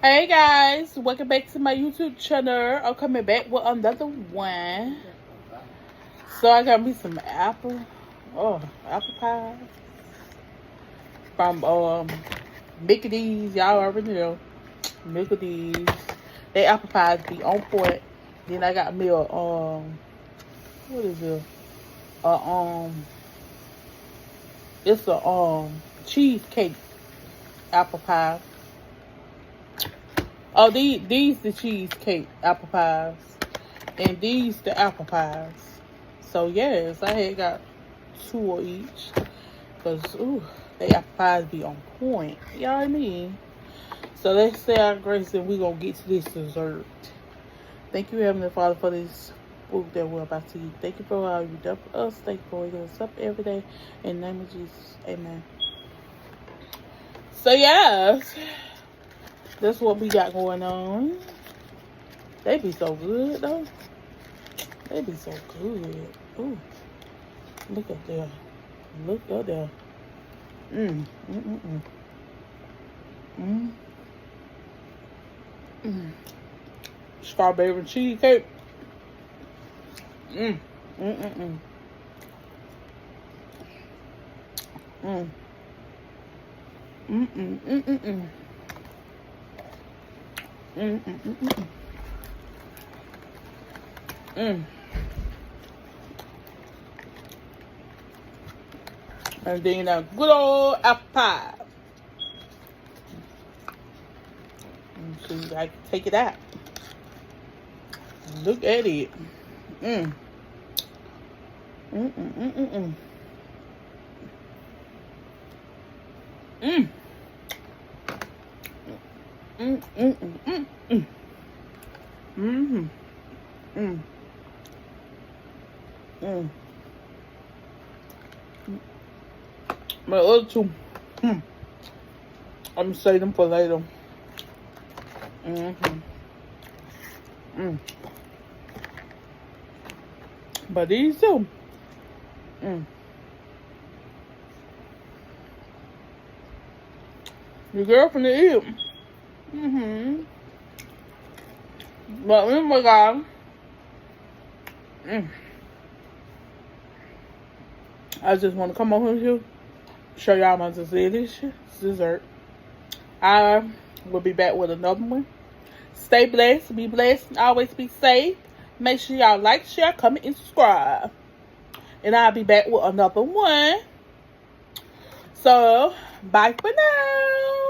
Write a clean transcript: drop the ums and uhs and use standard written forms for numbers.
Hey guys, welcome back to my YouTube channel. I'm coming back with another one. So I got me some apple pie from McDonald's. Y'all already know McDonald's. They apple pies be on point. Then I got me a what is it? It's a cheesecake apple pie. Oh, these the cheesecake apple pies, and these the apple pies. So yes, I had got 2 of each, cause they apple pies be on point. You know what I mean? So let's say our grace, and we gonna get to this dessert. Thank you, Heavenly Father, for this food that we're about to eat. Thank you for all you done for us. Thank you for waking us up every day. In the name of Jesus, Amen. So yes. That's what we got going on. They be so good, though. They be so good. Ooh. Look up there. Look up there. Strawberry cheesecake. Mm. And then a good old apple pie. So you gotta take it out. Look at it. My other two, I'm gonna save them for later. But these two, the girl from the eat. But oh my God, I just want to come over here, show y'all my delicious dessert. I will be back with another one. Stay blessed, be blessed, and always be safe. Make sure y'all like, share, comment, and subscribe. And I'll be back with another one. So, bye for now.